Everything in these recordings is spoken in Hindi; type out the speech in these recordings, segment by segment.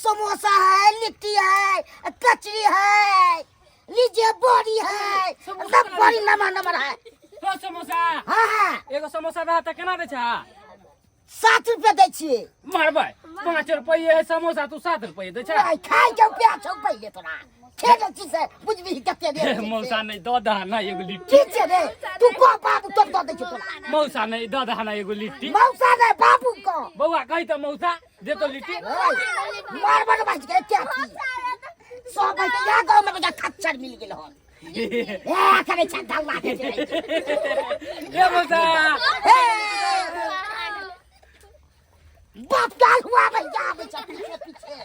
समोसा है, लिट्टी है, कचरी है, लीजिए बड़ी है, सब बड़ी नंबर है। तो समोसा हाँ हाँ एगो समोसा रहा त केना दे छा 7 रुपया दै छियै। मारबै 5 रुपये है समोसा तू 7 रुपये दे छा खाइ के प्याज छौ पहिले तोरा खेले छी से बुझबी कते दे मौसा नहीं दो दहाना एगो लिट्टी ठीक छै रे तू को बाबू तो दे छै तोरा मौसा नहीं दो दहाना एगो लिट्टी मौसा ने बाबू को बउआ कहि त मौसा दे तो लिट्टी मार बड़ बाज के क्या की सब भाई के या गांव में बजा खच्चर मिल गेल हन ए करे छ ढलवा के ए मौसा बाप काल हुआ भाई जाबे छ पीछे पीछे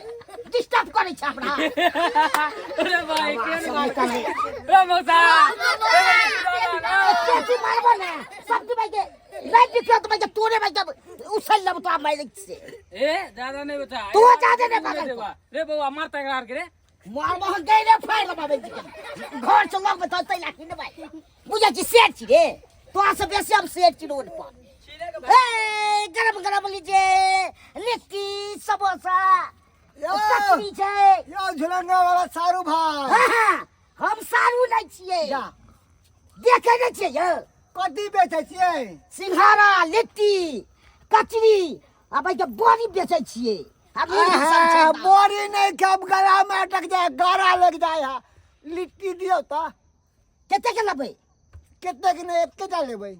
डिस्टर्ब करे छ हमरा अरे भाई केन बात ए मौसा कैसे मारबो ना सब भाई के नहीं दिखो तो भाई तोरे भाई जब उछल लब तो मैं से ए ज्यादा नहीं बता तू ज्यादा नहीं बता रे बउआ मारता करार के रे मार मोहन गई रे फाइल बाबे जी घर से लोग बता तै लाठी ने भाई बुझा छी सेट छी रे तो से बेसी हम सेट छी रोड पर ए गरम गरम लीजिए लिट्टी समोसा कचरी छै यो झुलंगा वाला सारू भाई हाँ हम सारू नहीं छिए देखे नहीं छिए यो कथी बेचे छियै सिंघाड़ा लिट्टी कचरी आ भाई के बड़ी बेचे छिए बोरी नहीं कब गला में अटक जाए गारा लग जाए लिट्टी दियो तो केते के लेबै कितने के नहीं एक के लेबै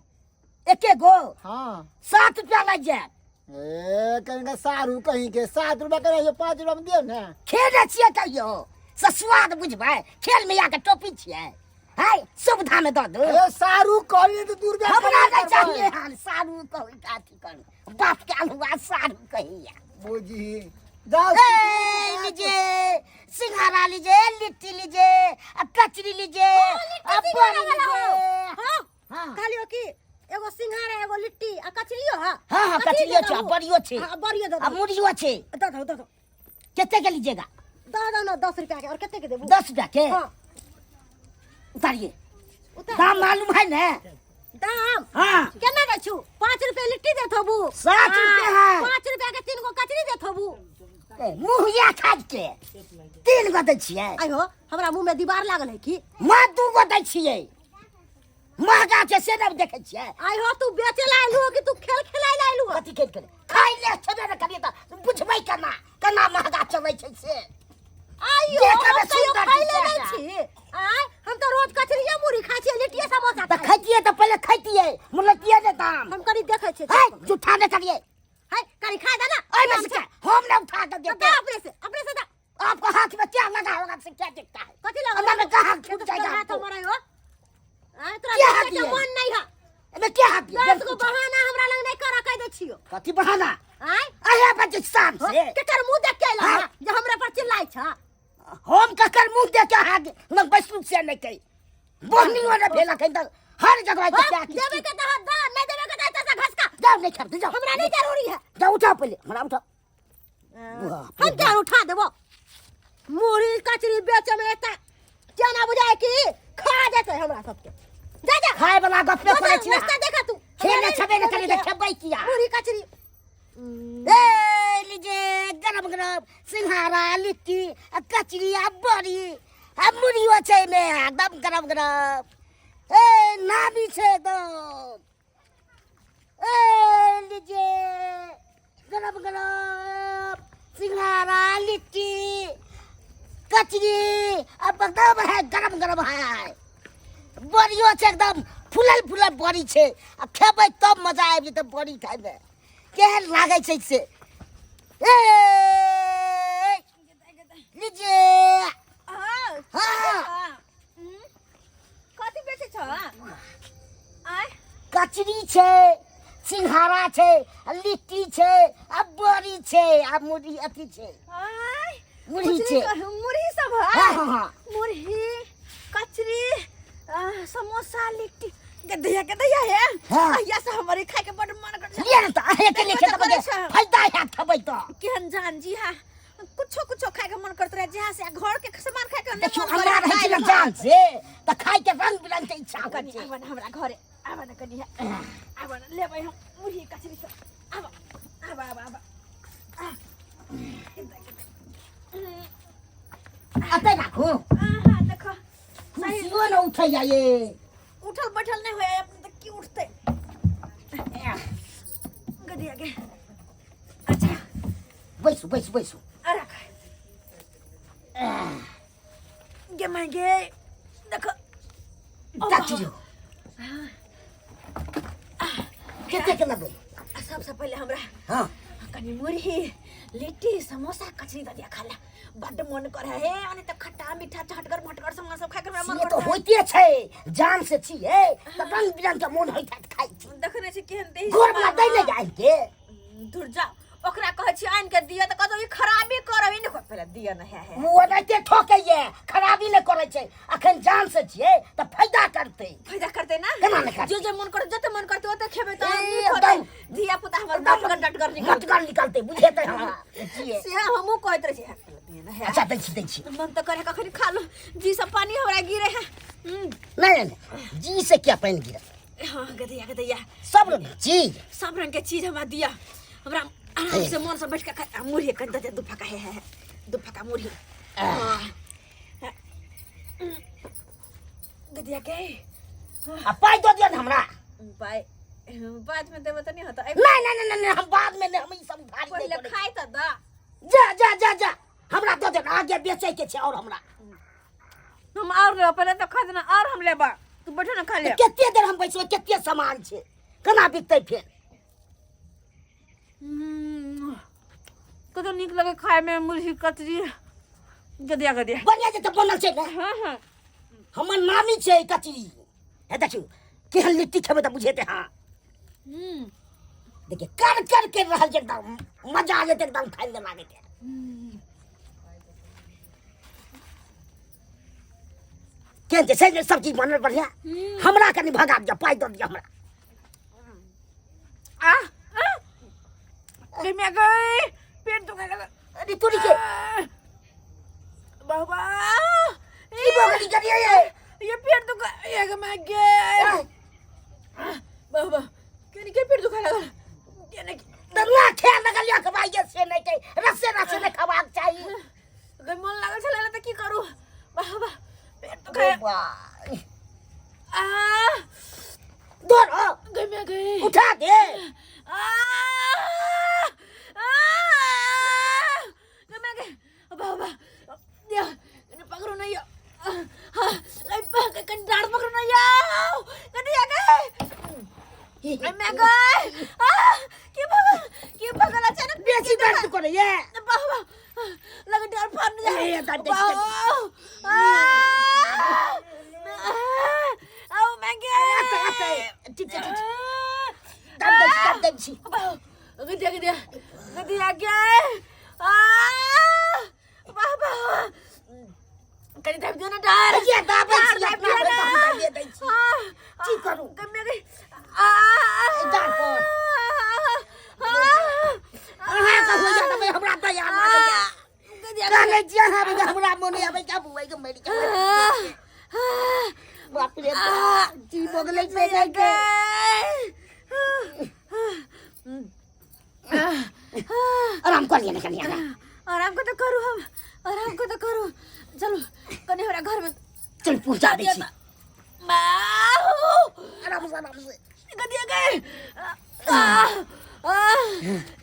एके गो हाँ 7 रुपया लग जाए ए कहीं का सारू कहीं के 7 रुपया करे जो 5 रुपया में दियो ना खेले छिए कहियो से स्वाद बुझबै खेल में आके टोपी छिए हाय सुविधा में दो दो ए सारू कहली तो दूर जा हमरा नहीं चाहिए हाल सारू कहै काठी कर बाप के अलुआ सारू कहिया बोजी जाओ लीजिए सिंघाड़ा लीजिए लिट्टी लीजिए कचरी लीजिए बड़ी लीजिए हां खालियो की एगो सिंघाड़ा एगो लिट्टी आ कचरियो हां हां कचरियो छै बड़ियो छै हां बड़ियो दो आ मुड़ियो छै दो कितने के लीजिएगा दो ना 10 रुपया के और कितने के देबू 10 रुपया के हां उतारिए दाम मालूम है ना दाम हां केना दे छु 5 रुपया लिट्टी दे थबू 7 रुपया है 5 रुपया के 3 गो कचरी दे थबू मुहिया खाज के 3 गो दै छियै आई हो हमरा मुंह में दीवार लागल है की मां 2 गो दै छियै महंगा छै से न देखै छियै आई हो तू बेचे लाइलू कि तू खेल खेलाइ लाइलू कथी खेल करे खाइ ले छबे न करिए त बुझबै केना महंगा चलै छै से आइयो हम कहियो खाइ ले नै छी आय हम तो रोज कचरिया मुड़ी खाइ छी लिट्टी समोसा त खैतिए त पहिले खैतिए मुलतिए ने दाम हम कनी देखै छी है जुठा ने करिए हाय कनी खा दे ना ओए में से हम न उठा के तो देते अपने से दा आपको हाथ में क्या लगा होगा से क्या दिखता है कथी लगा अंदर में कहां छूट जाएगा हाथ हमारा हो आ तोरा क्या देखे हाथ के ये? मन नहीं है एमे क्या हाथ दस गो बहाना हमरा लग नहीं कर कह दे छियो कथी बहाना आय आया बच्चे शाम से केकर मुंह देख के हाँ। ला जे हमरा पर चिल्लाइ छ हम ककर मुंह दे के हाथ लग बैसू से नहीं कही बहनी वाला भेला कहीं तक हर जगह पे क्या देवे के तह दा नहीं देवे के तह ऐसा घसका जाओ नहीं खरीद जाओ हमरा नहीं जरूरी है जाओ उठाओ पहले हमरा उठाओ हम क्या उठा देबो मुड़ी कचरी बेचे में एता क्या ना बुझाए कि खा देते हमरा सबके जा जा खाए वाला गप पे करे छी रास्ता देखा तू खेले छबे न करे खेबै किया मुड़ी कचरी ए लीजिए गरम गरम सिंघाड़ा लिट्टी कचरी बड़ी मुड़ियो छै में एकदम गरम गरम ए नाभी छै एकदम ए लीजिए गरम गरम सिंघाड़ा लिट्टी कचरी अब एकदम है गरम गरम है बड़ियो छै एकदम फुलल फुलल बड़ी छै आ खेबै तब मजा आबि जेतै बड़ी खाइमे केहन लागै छै से ए लीजिए हाँ कथी बेचे छ आय कचरी छै सिंघाड़ा छै लिट्टी छै आ बड़ी छै आ मुरही अथी छै आय मुरही छै मुरही सब हाँ है हाँ हाँ मुरही कचरी समोसा लिट्टी गदैया है हाँ। या से हमारे खाए के बड़ मन कर लिए न त आहे के लेके त बजे फायदा है खबै त केहन जान जी हां कुछो खाए के मन करत रहे जहां से घर के सामान खाए के देखो हमरा रहै छै न जान से त खाइ के रंग बिरंग के इच्छा कर छै आवन हमरा घरे आवन कनी आवन लेबै हम मुरही कचरी सब आवन आवा अते राखू हाँ देखो कुर्सियों न उठे जाए उठल बैठल नहीं हुए अपने तक क्यों उठते गदी आगे अच्छा बैसू बैसू बैसू अरे गे मांगे देखो काटियो केते के लगै सबसे पहले हमरा हां कनी मुरही लिट्टी समोसा कचरी ददिया खाला बड्ड मन करे हे अनि त खट्टा मीठा चटगर मटगर सँग सब खाके हमरा मन ये करे तो होइते छै जान से छिए त रंग बिरंग के मन होइत खाइ छी देखने छी केहन देही गोर बला दै ले जाई के दूर जा ओकरा कहै छी आइन के दिया त कतो ई खराबी करबी न पहिले दिया न है वो नते ठोके ये खराबी न करे छै अखन जान से छिए त फायदा करते ना केना नहीं करते? जे मन करे जते मन करते ओते खेबे त एकदम। दिया पुता हमर डटगर निकल गटगर निकलते बुझे त हमरा छिए से हमहु कहत रहे छी दिया न है अच्छा दै छी मन त करे कखनी खा लो जी सब पानी हमरा गिरे है नहीं जी से क्या पानी गिरा हां गदिया सब रंग चीज सब रंग के चीज हमरा दिया हमरा आराम से मन से बैठ के खा मुरही कन दे दू फका है दू फका मुरही गदिया के आ पाई दो दिया हमरा बाय बाद में देबो त नहीं होता नहीं हम बाद में नहीं हम ई सब भारी पहले नहीं खाई त दा जा हमरा दो दे आगे बेचे के छै और हमरा हम और ले पहले तो खा देना और हम लेबा तू बैठो ना खा ले केते देर हम बैसो केते सामान छै केना बिकतै फिर कतो निक लगे खाए में मुरही कचरी गदिया बढ़िया जे त बनल छै ने हां हमर नामी छै कचरी हे देखियो केहन लिट्टी खेबे त बुझेते हां देखिए कर के रहल छै एकदम मजा आ जेते एकदम खाइ ले लागे छै केहन छै से सब्जी बनल बढ़िया हमरा कनी भगा दिया पाई दो दिया हमरा मैं गई पेट दुखाने लगा अरे तोरी के बाबा की बोगली करिए ये पेट दुखा ये मैं गया बाबा के पेट दुखा लगा केने दरला खेल लगल या खबाई से नहीं के रसे ने खबाक चाहिए अगर मन लागल छले त की करू बाबा पेट दुखा दौड़ गई उठा दे बाबा या ini pagro na ya ay pa kandar pagro na ya kadi ya gay ay me gay ki pagal acha na बेसी दर्द करे ये बाबा लग डर फान जा ये दर्द आओ मैं गay ठीक दर्द छी gadi ya gay बाबा कनी दाब दियो ना डर ये दाब दे दै छी की करू कमे गई डर पर का हो जा तबे हमरा त यार मार काले जे हमरा मोने आबै का बुआई के मरि बाप रे जी बगले पे जाके आराम कर लिया ना कन्या आराम को तो करू चलो कने हमरा घर में चल पूजा दे छी आराम से गदिया गए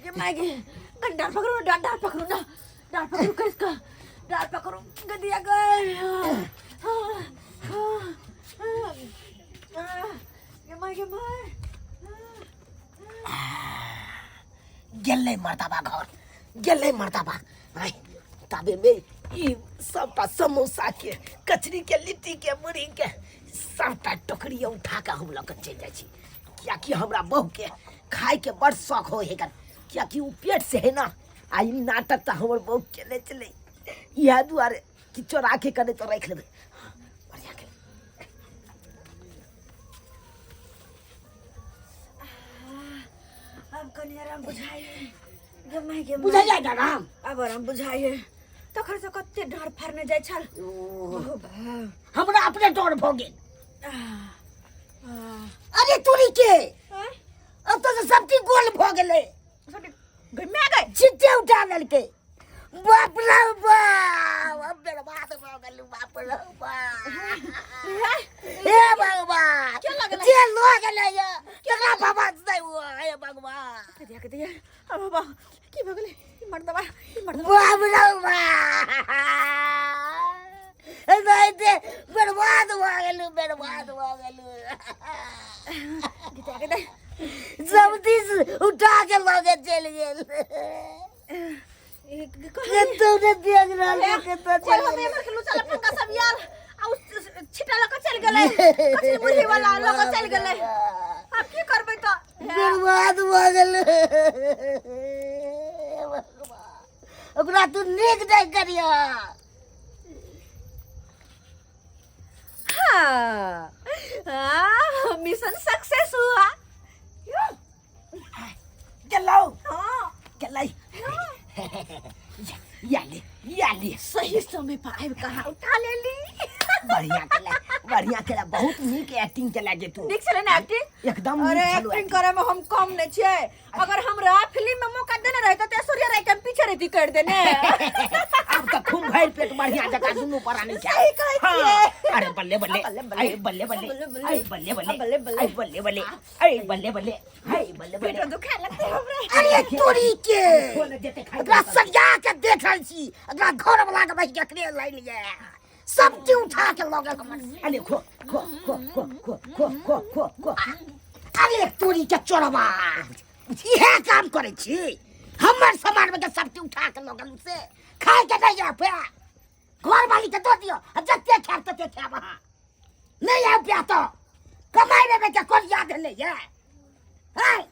ये मागे डाल पकड़ो किसका डाल पकड़ो गदिया गए ये मागे गेले मर्दाबा आई तबे में ई सबटा समोसा के कचरी के लिट्टी के मुरही के सबटा टोकरी उठा के हम लग चल जाय छी क्या कि हमरा बहू के खाए के बड़ शौक हो हेगन क्या कि उ पेट से है ना आई नाटक त हमर बहू के चले इहा दुआरे कि चोरा के करे तो रख लेबे बढ़िया के अब कने आराम बुझाइए गमाई बुझा जाय राम अब आराम बुझाइए तखर से कते डर फरने जाय छल हमरा अपने डर भ गेल अरे तोरी के अब तो सब चीज गोल भ गेले गमे गए चिट्टे उठा लेलके बाप रे बाप अब मेरा बात गेलू बाप रे बाप हे भगवान क्या लगल है? जे लो गेलै ये केकरा भगवान से हुआ हे भगवान के दिया अब बाबा की भगले मर्दवा बाप रे बाप नहीं दे बर्बाद हो गेलू के दे सब दिस उठा के लगे चल गेल तुमने देख रहा के तो चल हम एमर के लुचा लपन का सब यार आ छिटा लक चल गेलै कचरी मुड़ी वाला लक चल गेलै अब की करबै तो बर्बाद हो गेल ओकरा तू नीक नहीं करिया हाँ मिशन सक्सेस हुआ चलो हाँ चलाई या ले सही समय पर आबि कहाँ उठा लेली बढ़िया केला बहुत नीक एक्टिंग केला जे तू नीक छलै ना एक्टिंग एकदम अरे नीक छलो एक्टिंग करे में हम कम नहीं छियै अगर हमरा फिल्म में मौका देने रहते तो सूर्य राय के पीछे रहती कर देने अब तो खूब भर पेट बढ़िया जगह दुनू परानी छै सही कहै छियै अरे बल्ले बल्ले आई बल्ले बल्ले आई बल्ले बल्ले आई बल्ले बल्ले आई बल्ले बल्ले आई बल्ले पेट बल्ले दुखा लगते हमरा अरे तोरी के खोल देते खाई एकरा सजा के देखल छी एकरा घर वाला के बैठ के लाइन लिए सब चीज उठा के लगे हमर अरे खो खो खो खो खो खो खो खो खो अरे तोरी के चोरबा इहे काम करे छी हमर सामान में के सब चीज उठा के लगल से खाए के नहीं आ पे घर वाली के दो दियो जते खाब तते खाब नहीं आ पे तो कमाई में के कोई याद नहीं है हाय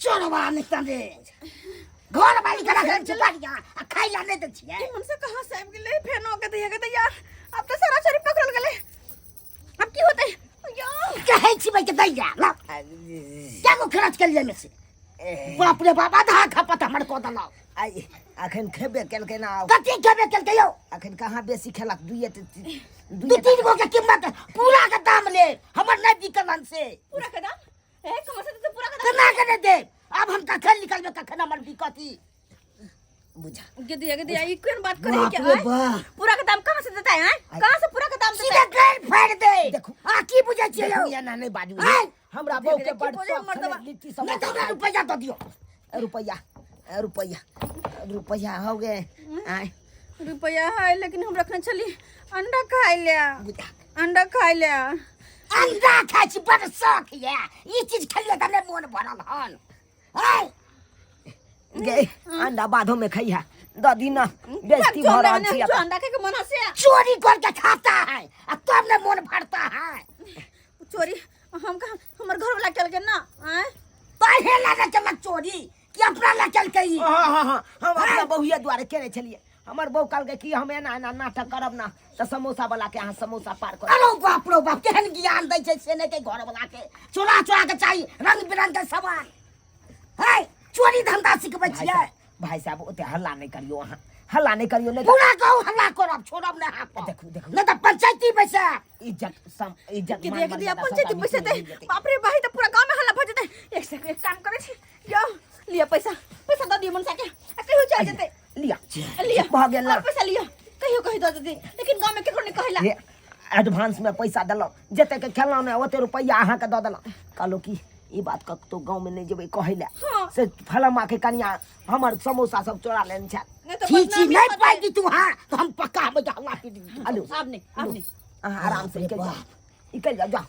चोरबा निकल दे घर वाली के रखल छी बढ़िया आ खाई ला नहीं दे छी मन से कहां से आबि गेलै फेन हो के यार अब तो सारा शरीर पकड़ल गेलै अब की होतै यार कहे छी भाई के दैया ला क्या को खर्च कर लिए में से बाप रे बाप आधा खपत हमर को दलाओ आई अखन खेबे केलकै ना कथी खेबे केलकै यौ अखन कहाँ बेसी खेलक दू तीन गो के कीमत पूरा के दाम ले हमर नहीं बिकलन से पूरा के दाम ए कम से तो पूरा के केना के दे अब हम कखन निकलबे कखन हमर बिकती बुझा के दिया ई कोन बात करे बाप क्या रे है बाप पूरा का दाम कहां से देता है कहां से पूरा का दाम देता सीधे है गैर फाड़ दे देखो। आ की बुझे छियै यौ देखो या ना नहीं बाजू हैं? हमरा बहू के देखो, बड़ बोले शौक मर्दवा। छलै लिट्टी नहीं तो समोसा रुपया तो दियो रुपया रुपया हो गए आय रुपया है लेकिन हम रखने चली अंडा खाई ले बुझा अंडा खाई ले अंडा खाइ छी बड़ शौक ये ई चीज खेलिए त नहीं मन भरल हन हैं गे अंडा बाधो में खइहा दादी ना बेइज्जती भ रहल छी जो अंडा के मन से चोरी करके खाता है आ तब न मन भरता है चोरी हम कहा हमर घर वाला चल के ना हैं पढ़े ला न चलक चोरी कि अपना ला चल के हाँ हम अपना बहुया द्वारे केने छलिए हमर बहू कहलकै कि हम एना एना नाटक करब ना त समोसा वाला के अहाँ समोसा पार कर अरे बाप रे बाप केहन ज्ञान दै छै से नहीं के घर वाला के चोरा चोरा के चाहिए रंग बिरंग के सामान है चोरी धंधा सिखबै छियै भाई साहब ओते हल्ला नहीं करियो अहाँ हल्ला नहीं करियो नहीं पूरा गाँव हल्ला करब छोड़ब नहीं हाथ देखू देखू नहीं तो पंचायती में से इज्जत के दिया पंचायती पैसे दे बाप रे भाई तो पूरा गांव में हल्ला भ जते एक काम करे छी यो लिया पैसा द दियो मन सके कहियो चल जते लिया लिया भ गेल ना और पैसा लिया कहियो द दे लेकिन गांव में केकरो नहीं कहला ये एडवांस में पैसा देलो जते के खेलना ने ओते रुपया अहाँ के द देलो कहलो की ई बात क तो गांव में नहीं जेबै कहैला हाँ। से फलमा के कनिया हमर समोसा सब चोरा लेन छ नहीं तो चीची नहीं पाई तू हां तो हम पक्का हम हल्ला पीट दी हेलो आपने अहाँ आराम से निकल जाओ निकल जाओ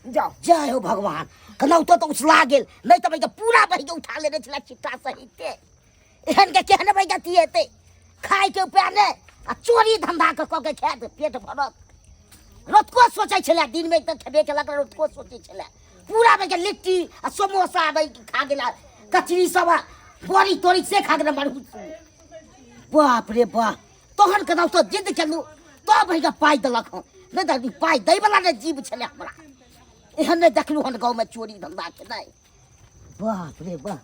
जाओ जय हो भगवान कनौ तो उछला गेल नहीं तो भाई तो पूरा बही उठा लेने छला चिट्टा सहित एहन के केहन भाई गति हेते खाए के उपाय ने आ चोरी धंधा के खात पेट भरत रोतको सोचै छला दिन में त खेबे केला रोतको सोचै छला पूरा भाई के लिट्टी आ समोसा भाई खा गेला कचरी सब बोरी तोरी से खा गेला मरहु बाप रे बाप तोहन कनौ तो जिद केलु तो भाई के पाई देलक हम नहीं तो पाई दै वाला ने जीव छले हमरा एहन नहीं देखलू हन गाँव में चोरी धंधा के नहीं बाप रे बाप